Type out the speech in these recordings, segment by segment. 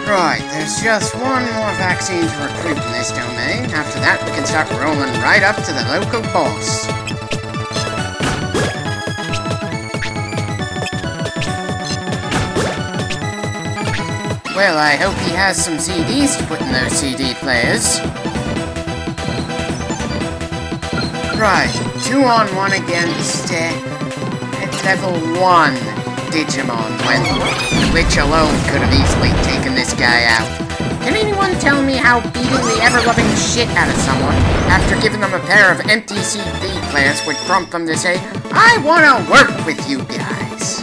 Right, there's just one more vaccine to recruit in this domain. After that, we can start rolling right up to the local boss. Well, I hope he has some CDs to put in those CD players. Right, 2-on-1 against level 1 Digimon, which alone could have easily taken this guy out. Can anyone tell me how beating the ever-loving shit out of someone after giving them a pair of empty CD players would prompt them to say, I wanna work with you guys?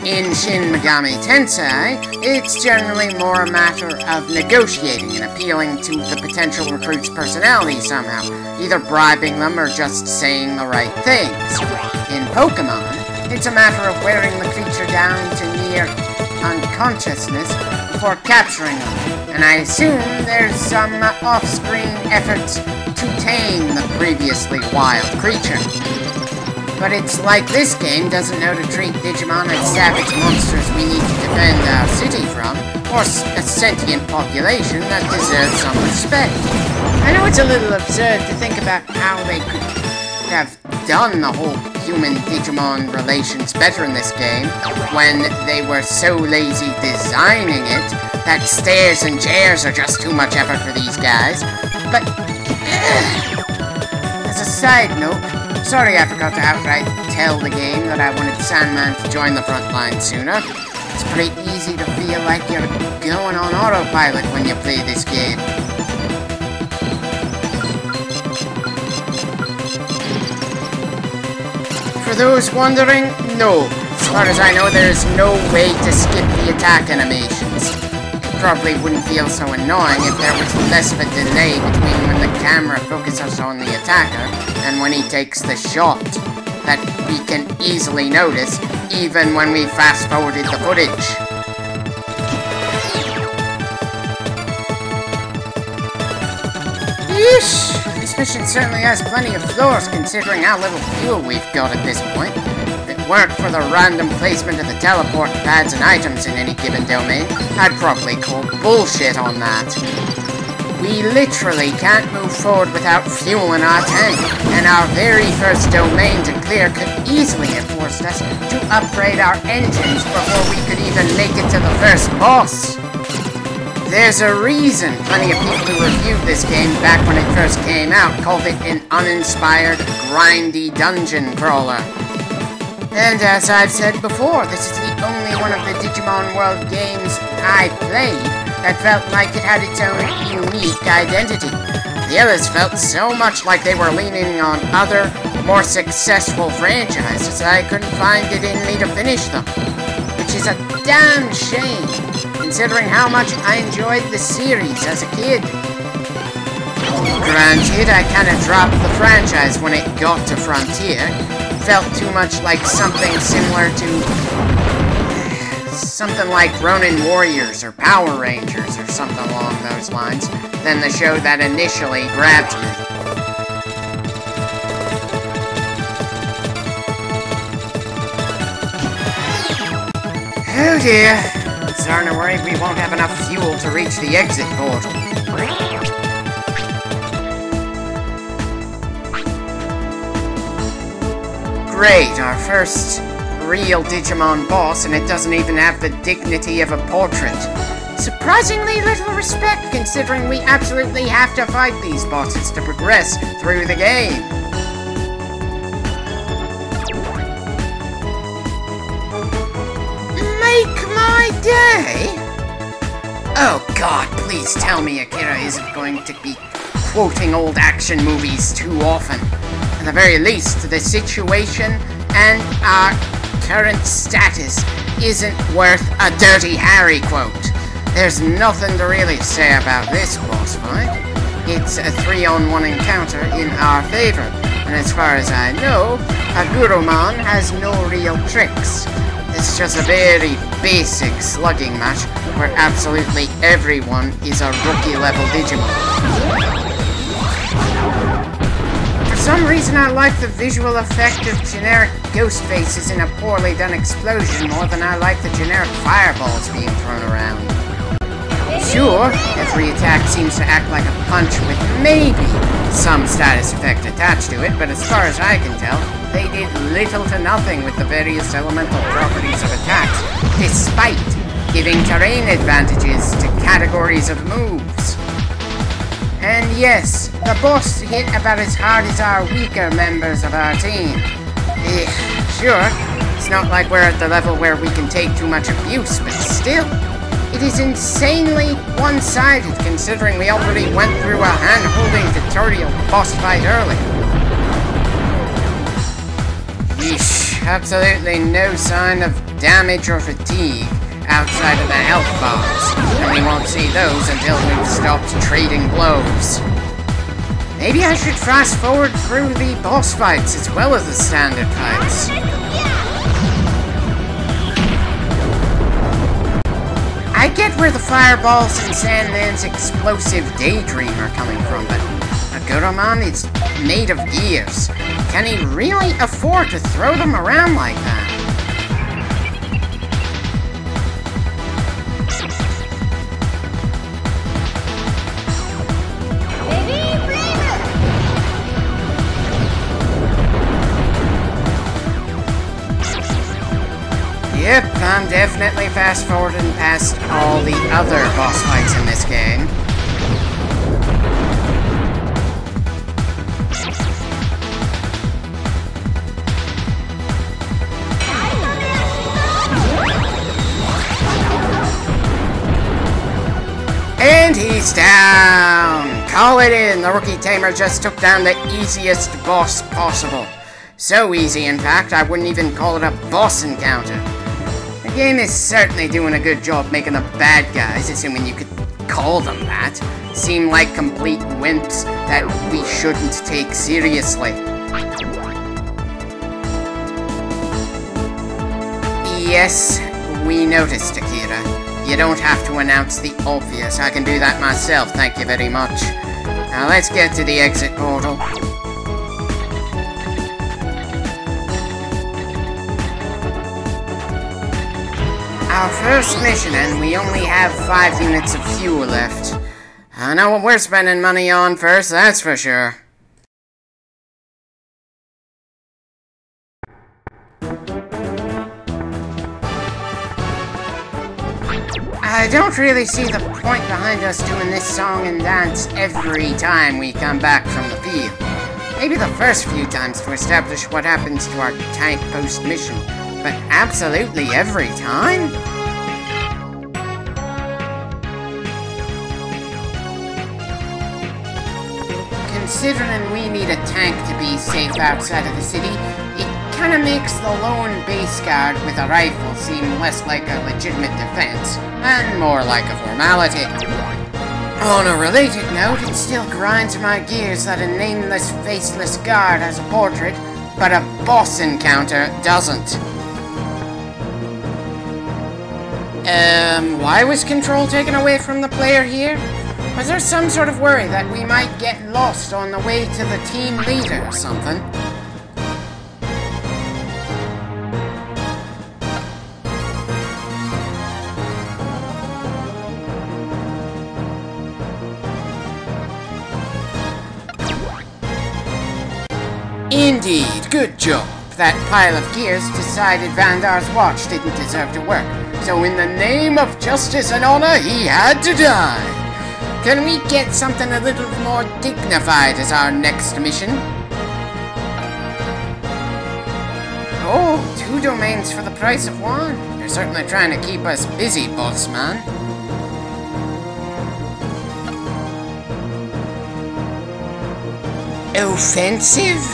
In Shin Megami Tensei, it's generally more a matter of negotiating and appealing to the potential recruit's personality somehow, either bribing them or just saying the right things. In Pokemon, it's a matter of wearing the creature down to near unconsciousness before capturing them, and I assume there's some off-screen efforts to tame the previously wild creature. But it's like this game doesn't know to treat Digimon as savage monsters we need to defend our city from, or a sentient population that deserves some respect. I know it's a little absurd to think about how they could have done the whole human-Digimon relations better in this game, when they were so lazy designing it that stairs and chairs are just too much effort for these guys. But, as a side note, sorry I forgot to outright tell the game that I wanted Sandman to join the front line sooner. It's pretty easy to feel like you're going on autopilot when you play this game. For those wondering, no. As far as I know, there's no way to skip the attack animations. It probably wouldn't feel so annoying if there was less of a delay between when the camera focuses on the attacker and when he takes the shot, that we can easily notice even when we fast-forwarded the footage. Yeesh! This mission certainly has plenty of floors considering how little fuel we've got at this point. If it weren't for the random placement of the teleport pads and items in any given domain, I'd probably call bullshit on that. We literally can't move forward without fuel in our tank, and our very first domain to clear could easily have forced us to upgrade our engines before we could even make it to the first boss. There's a reason plenty of people who reviewed this game back when it first came out called it an uninspired, grindy dungeon crawler. And as I've said before, this is the only one of the Digimon World games I played that felt like it had its own unique identity. The others felt so much like they were leaning on other, more successful franchises that I couldn't find it in me to finish them. Which is a damn shame, considering how much I enjoyed the series as a kid. Granted, I kinda dropped the franchise when it got to Frontier. Felt too much like something similar to something like Ronin Warriors or Power Rangers or something along those lines than the show that initially grabbed me. Oh dear, I'm starting to worry we won't have enough fuel to reach the exit portal. Great, our first real Digimon boss, and it doesn't even have the dignity of a portrait. Surprisingly little respect, considering we absolutely have to fight these bosses to progress through the game. Make my day? Oh god, please tell me Akira isn't going to be quoting old action movies too often. At the very least, the situation and our current status isn't worth a Dirty Harry quote. There's nothing to really say about this boss fight. It's a 3-on-1 encounter in our favor, and as far as I know, Agurumon has no real tricks. It's just a very basic slugging match where absolutely everyone is a rookie-level Digimon. For some reason I like the visual effect of generic ghost faces in a poorly done explosion more than I like the generic fireballs being thrown around. Sure, every attack seems to act like a punch with maybe some status effect attached to it, but as far as I can tell, they did little to nothing with the various elemental properties of attacks, despite giving terrain advantages to categories of moves. And yes, the boss hit about as hard as our weaker members of our team. Sure, it's not like we're at the level where we can take too much abuse, but still, it is insanely one-sided considering we already went through a hand-holding tutorial boss fight earlier. Yeesh, absolutely no sign of damage or fatigue outside of the health bars, and we won't see those until we've stopped trading blows. Maybe I should fast forward through the boss fights as well as the standard fights. I get where the fireballs and Sandman's explosive daydream are coming from, but Aguromon is made of gears. Can he really afford to throw them around like that? Yep, I'm definitely fast-forwarding past all the other boss fights in this game. And he's down! Call it in! The Rookie Tamer just took down the easiest boss possible. So easy, in fact, I wouldn't even call it a boss encounter. The game is certainly doing a good job making the bad guys, assuming you could call them that, seem like complete wimps that we shouldn't take seriously. Yes, we noticed, Akira. You don't have to announce the obvious. I can do that myself, thank you very much. Now let's get to the exit portal. Our first mission, and we only have 5 units of fuel left. I know what we're spending money on first, that's for sure. I don't really see the point behind us doing this song and dance every time we come back from the field. Maybe the first few times to establish what happens to our tank post mission. But absolutely every time? Considering we need a tank to be safe outside of the city, it kinda makes the lone base guard with a rifle seem less like a legitimate defense, and more like a formality. On a related note, it still grinds my gears that a nameless, faceless guard has a portrait, but a boss encounter doesn't. Why was control taken away from the player here? Was there some sort of worry that we might get lost on the way to the team leader or something? Indeed, good job. That pile of gears decided Vandar's watch didn't deserve to work. So in the name of justice and honor, he had to die. Can we get something a little more dignified as our next mission? Oh, 2 domains for the price of 1. You're certainly trying to keep us busy, boss man. Offensive?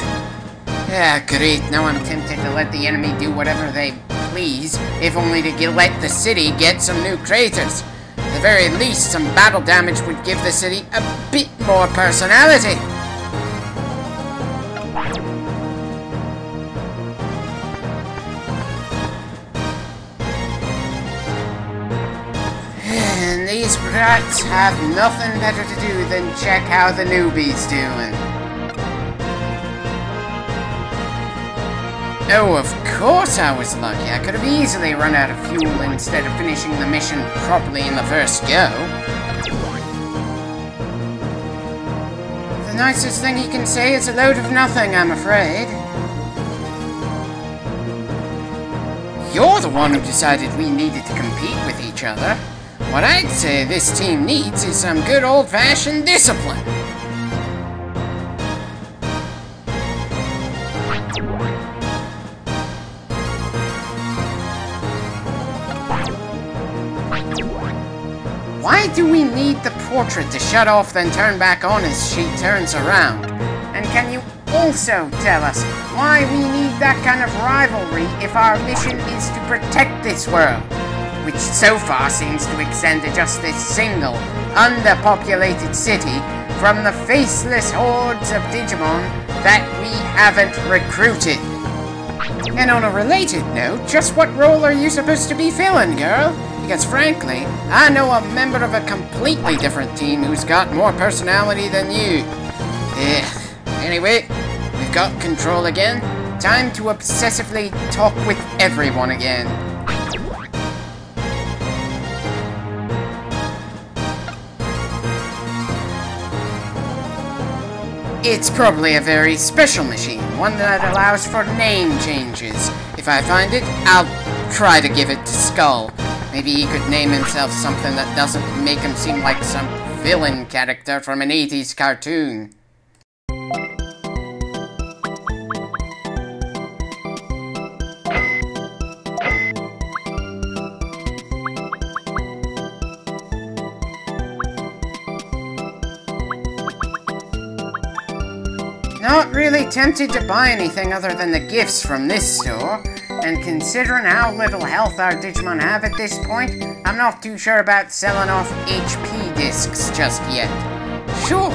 Ah, great. Now I'm tempted to let the enemy do whatever they please, if only to let the city get some new craters. At the very least, some battle damage would give the city a bit more personality. And these brats have nothing better to do than check how the newbie's doing. Oh, of course I was lucky. I could have easily run out of fuel instead of finishing the mission properly in the first go. nicest thing he can say is a load of nothing, I'm afraid. You're the one who decided we needed to compete with each other. What I'd say this team needs is some good old-fashioned discipline. Why do we need the portrait to shut off then turn back on as she turns around? And can you also tell us why we need that kind of rivalry if our mission is to protect this world, which so far seems to extend to just this single, underpopulated city from the faceless hordes of Digimon that we haven't recruited? And on a related note, just what role are you supposed to be filling, girl? Because frankly, I know a member of a completely different team who's got more personality than you. Anyway, we've got control again. Time to obsessively talk with everyone again. It's probably a very special machine, one that allows for name changes. If I find it, I'll try to give it to Skull. Maybe he could name himself something that doesn't make him seem like some villain character from an 80s cartoon. Not really tempted to buy anything other than the gifts from this store. And considering how little health our Digimon have at this point, I'm not too sure about selling off HP discs just yet. Sure,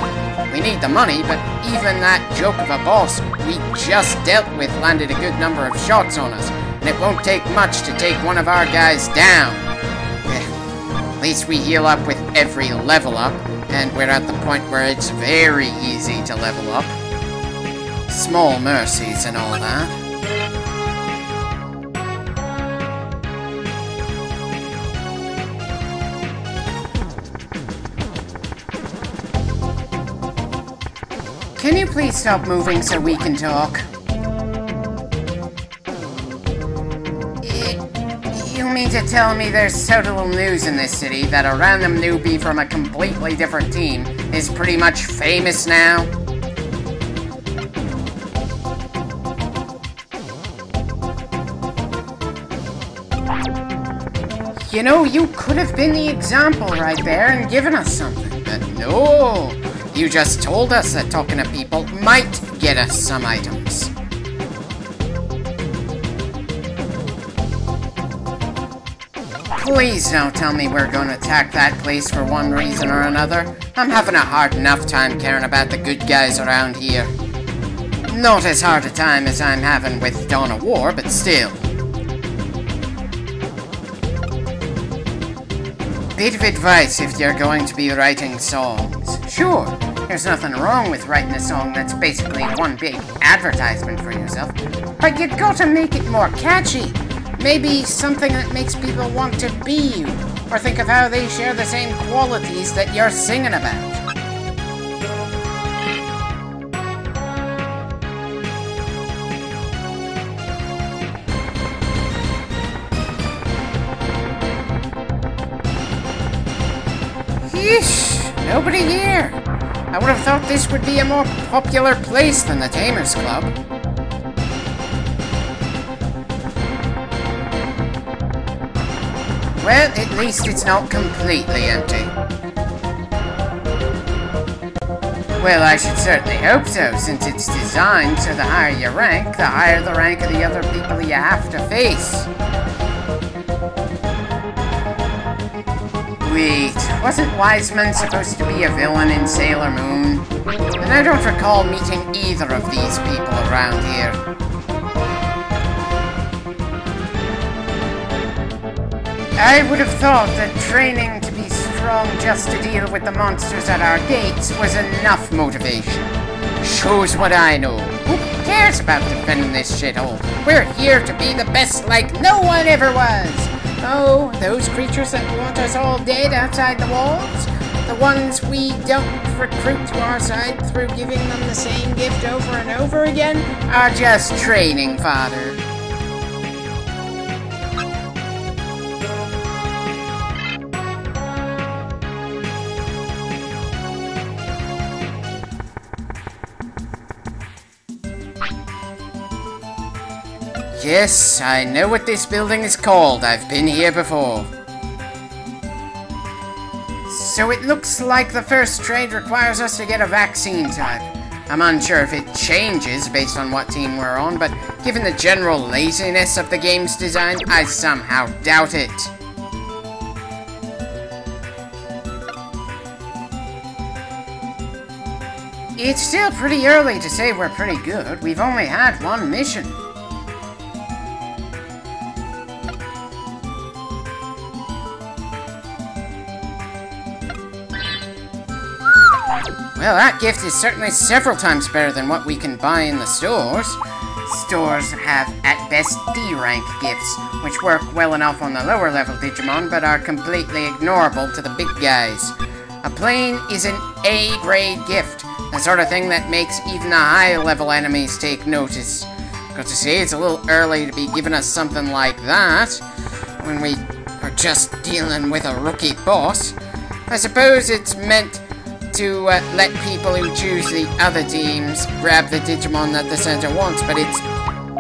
we need the money, but even that joke of a boss we just dealt with landed a good number of shots on us, and it won't take much to take one of our guys down. At least we heal up with every level up, and we're at the point where it's very easy to level up. Small mercies and all that. Can you please stop moving so we can talk? You mean to tell me there's so little news in this city that a random newbie from a completely different team is pretty much famous now? You know, you could have been the example right there and given us something, but no! You just told us that talking to people might get us some items. Please don't tell me we're going to attack that place for one reason or another. I'm having a hard enough time caring about the good guys around here. Not as hard a time as I'm having with Dawn of War, but still. Bit of advice if you're going to be writing songs. Sure, there's nothing wrong with writing a song that's basically one big advertisement for yourself, but you gotta make it more catchy. Maybe something that makes people want to be you, or think of how they share the same qualities that you're singing about. Yeesh, nobody here. I would have thought this would be a more popular place than the Tamers Club. Well, at least it's not completely empty. Well, I should certainly hope so, since it's designed so the higher you rank, the higher the rank of the other people you have to face. Wait, wasn't Wiseman supposed to be a villain in Sailor Moon? And I don't recall meeting either of these people around here. I would have thought that training to be strong just to deal with the monsters at our gates was enough motivation. Shows what I know. Who cares about defending this shithole? We're here to be the best like no one ever was. Oh, those creatures that want us all dead outside the walls? The ones we don't recruit to our side through giving them the same gift over and over again are just training fodder. Yes, I know what this building is called. I've been here before. So it looks like the first trade requires us to get a vaccine type. I'm unsure if it changes based on what team we're on, but given the general laziness of the game's design, I somehow doubt it. It's still pretty early to say we're pretty good. We've only had one mission. Well, that gift is certainly several times better than what we can buy in the stores. Stores have, at best, D-rank gifts, which work well enough on the lower level Digimon, but are completely ignorable to the big guys. A plane is an A-grade gift, the sort of thing that makes even the high-level enemies take notice. Got to say, it's a little early to be giving us something like that, when we are just dealing with a rookie boss. I suppose it's meant to let people who choose the other teams grab the Digimon that the center wants, but it's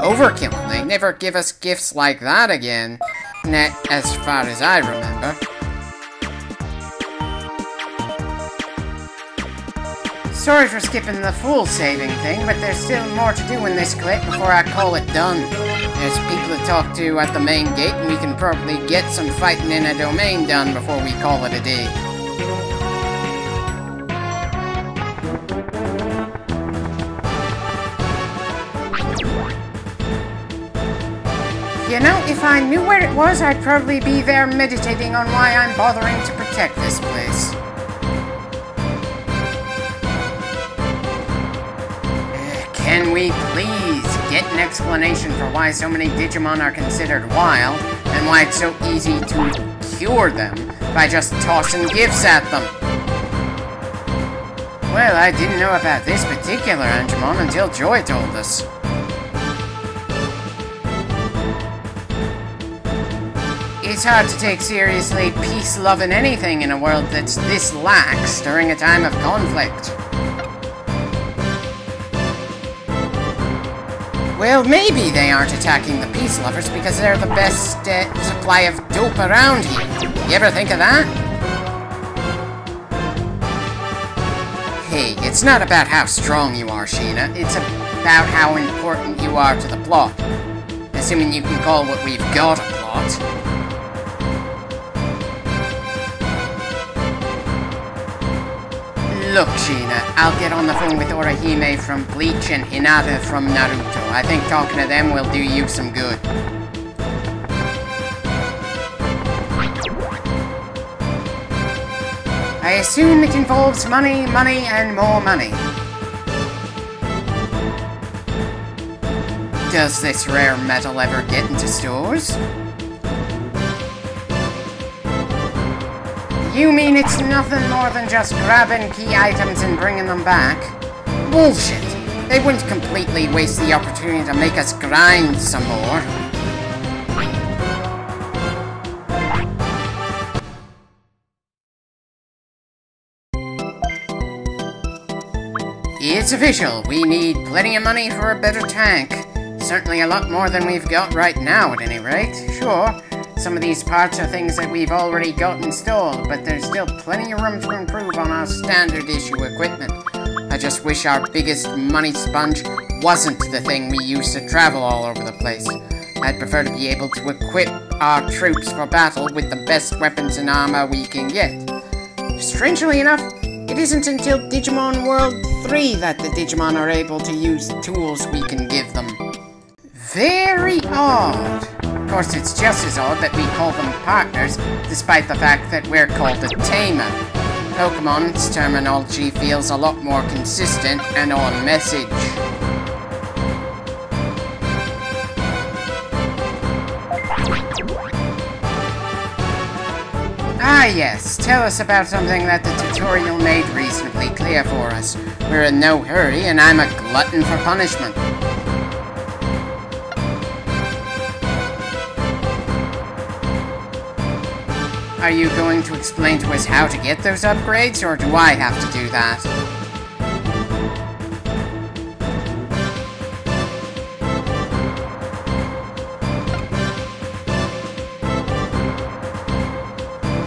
overkill. They never give us gifts like that again, not as far as I remember. Sorry for skipping the full saving thing, but there's still more to do in this clip before I call it done. There's people to talk to at the main gate, and we can probably get some fighting in a domain done before we call it a day. You know, if I knew where it was, I'd probably be there meditating on why I'm bothering to protect this place. Can we please get an explanation for why so many Digimon are considered wild, and why it's so easy to cure them by just tossing gifts at them? Well, I didn't know about this particular Angemon until Joy told us. It's hard to take seriously peace-loving anything in a world that's this lax during a time of conflict. Well, maybe they aren't attacking the peace lovers because they're the best supply of dope around here. You ever think of that? Hey, it's not about how strong you are, Sheena. It's about how important you are to the plot. Assuming you can call what we've got a plot. Look, Sheena, I'll get on the phone with Orihime from Bleach and Hinata from Naruto. I think talking to them will do you some good. I assume it involves money, money, and more money. Does this rare metal ever get into stores? You mean it's nothing more than just grabbing key items and bringing them back? Bullshit! They wouldn't completely waste the opportunity to make us grind some more. It's official. We need plenty of money for a better tank. Certainly a lot more than we've got right now, at any rate. Sure. Some of these parts are things that we've already got installed, but there's still plenty of room to improve on our standard issue equipment. I just wish our biggest money sponge wasn't the thing we use to travel all over the place. I'd prefer to be able to equip our troops for battle with the best weapons and armor we can get. Strangely enough, it isn't until Digimon World 3 that the Digimon are able to use the tools we can give them. Very odd. Of course, it's just as odd that we call them partners, despite the fact that we're called a tamer. Pokemon's terminology feels a lot more consistent and on message. Ah yes, tell us about something that the tutorial made reasonably clear for us. We're in no hurry, and I'm a glutton for punishment. Are you going to explain to us how to get those upgrades, or do I have to do that?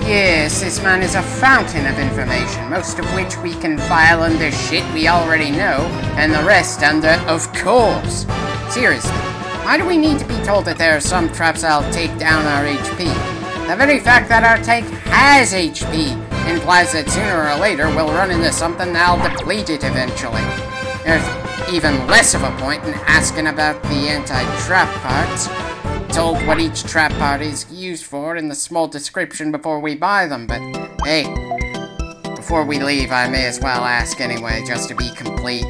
Yes, this man is a fountain of information, most of which we can file under shit we already know, and the rest under of course. Seriously, why do we need to be told that there are some traps that'll take down our HP? The very fact that our tank has HP implies that sooner or later we'll run into something that'll deplete it eventually. There's even less of a point in asking about the anti-trap parts. Told what each trap part is used for in the small description before we buy them, but hey, before we leave I may as well ask anyway, just to be complete.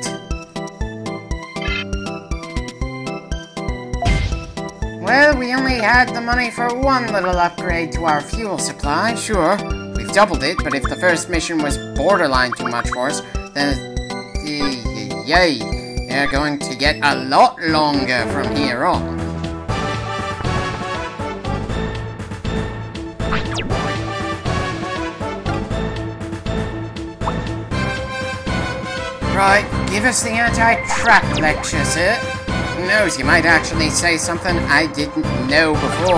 Well, we only had the money for one little upgrade to our fuel supply, sure. We've doubled it, but if the first mission was borderline too much for us, then they're going to get a lot longer from here on. Right, give us the anti-trap lecture, sir. Who knows, you might actually say something I didn't know before.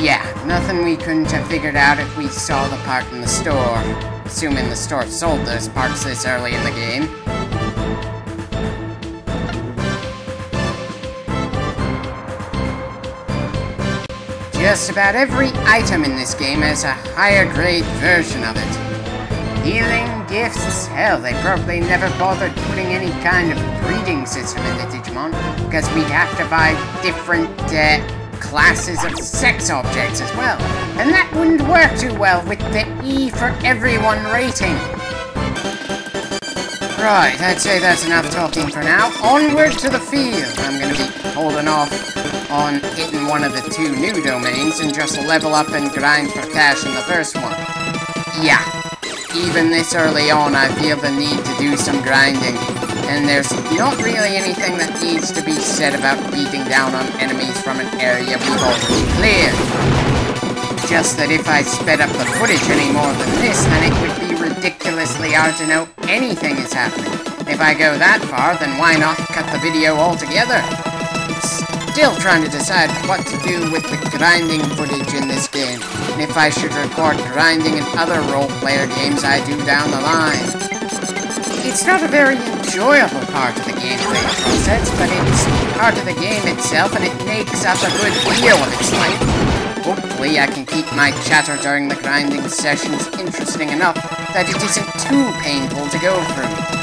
Yeah, nothing we couldn't have figured out if we saw the part in the store. Assuming the store sold those parts this early in the game. Just about every item in this game has a higher grade version of it. Healing, gifts, hell, they probably never bothered putting any kind of breeding system in the Digimon, because we'd have to buy different classes of sex objects as well. And that wouldn't work too well with the E for everyone rating. Right, I'd say that's enough talking for now. Onward to the field. I'm going to be holding off on hitting one of the two new domains and just level up and grind for cash in the first one. Yeah, even this early on I feel the need to do some grinding, and there's not really anything that needs to be said about beating down on enemies from an area we've already cleared. Just that if I sped up the footage any more than this, then it would be ridiculously hard to know anything is happening. If I go that far, then why not cut the video altogether? Still trying to decide what to do with the grinding footage in this game, and if I should record grinding in other role-player games I do down the line. It's not a very enjoyable part of the gameplay process, but it's part of the game itself, and it makes up a good deal of its life. Hopefully I can keep my chatter during the grinding sessions interesting enough that it isn't too painful to go through.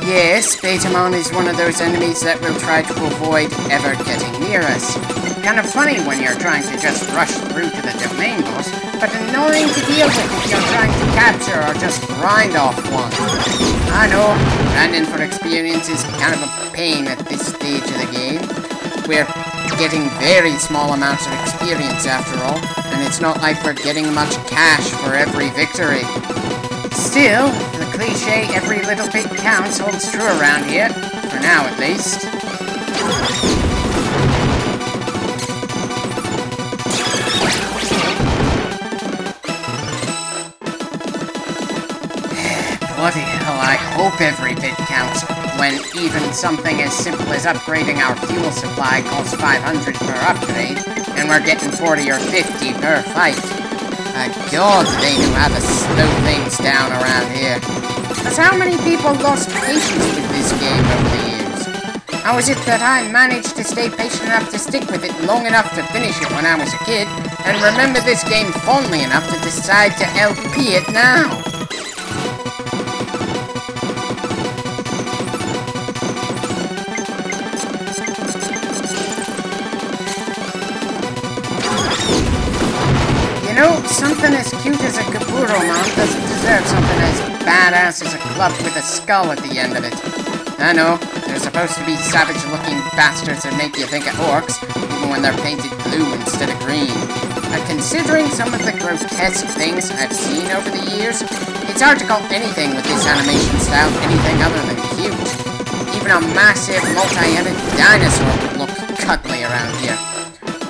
Yes, Betamon is one of those enemies that will try to avoid ever getting near us. Kind of funny when you're trying to just rush through to the domain boss, but annoying to deal with if you're trying to capture or just grind off one. I know, grinding for experience is kind of a pain at this stage of the game. We're getting very small amounts of experience after all, and it's not like we're getting much cash for every victory. Still, the cliche "every little bit counts" holds true around here, for now at least. Bloody hell, I hope every bit counts, when even something as simple as upgrading our fuel supply costs 500 per upgrade, and we're getting 40 or 50 per fight. God, they knew how to slow things down around here. Because how many people lost patience with this game over the years? How is it that I managed to stay patient enough to stick with it long enough to finish it when I was a kid, and remember this game fondly enough to decide to LP it now? know, something as cute as a Kaburomon doesn't deserve something as badass as a club with a skull at the end of it. I know, they're supposed to be savage-looking bastards that make you think of orcs, even when they're painted blue instead of green. But considering some of the grotesque things I've seen over the years, it's hard to call anything with this animation style anything other than cute. Even a massive, multi-headed dinosaur would look cuddly around here.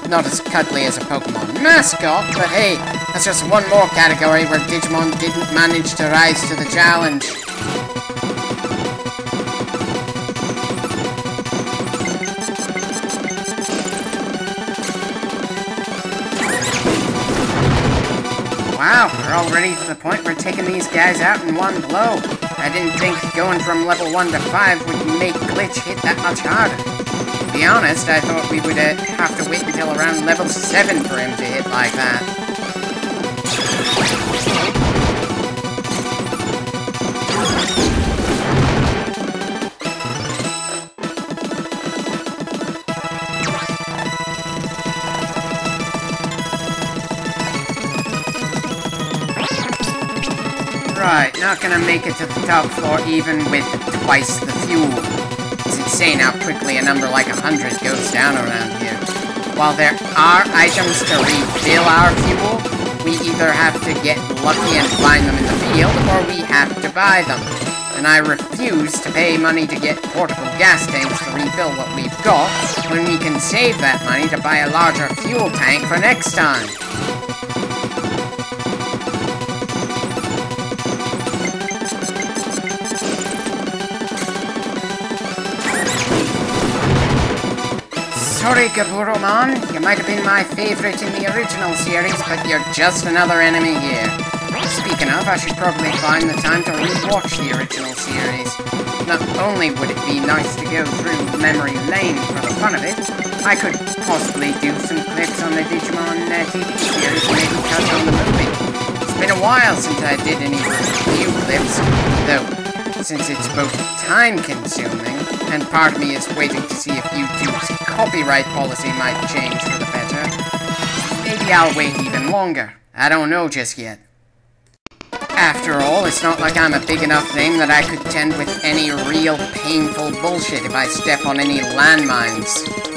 Not as cuddly as a Pokemon mascot, but hey, that's just one more category where Digimon didn't manage to rise to the challenge. Wow, we're already to the point where taking these guys out in one blow. I didn't think going from level 1 to 5 would make Glitch hit that much harder. To be honest, I thought we would have to wait until around level 7 for him to hit like that. Right, not gonna make it to the top floor even with twice the fuel. It's insane how quickly a number like 100 goes down around here. While there are items to refill our fuel, we either have to get lucky and find them in the field, or we have to buy them. And I refuse to pay money to get portable gas tanks to refill what we've got, when we can save that money to buy a larger fuel tank for next time. Sorry, Gaburomon, you might have been my favorite in the original series, but you're just another enemy here. Speaking of, I should probably find the time to re-watch the original series. Not only would it be nice to go through memory lane for the fun of it, I could possibly do some clips on the Digimon TV series and maybe touch on the movie. It's been a while since I did any review clips, though, since it's both time-consuming, and part of me is waiting to see if YouTube's copyright policy might change for the better. Maybe I'll wait even longer. I don't know just yet. After all, it's not like I'm a big enough name that I could contend with any real painful bullshit if I step on any landmines.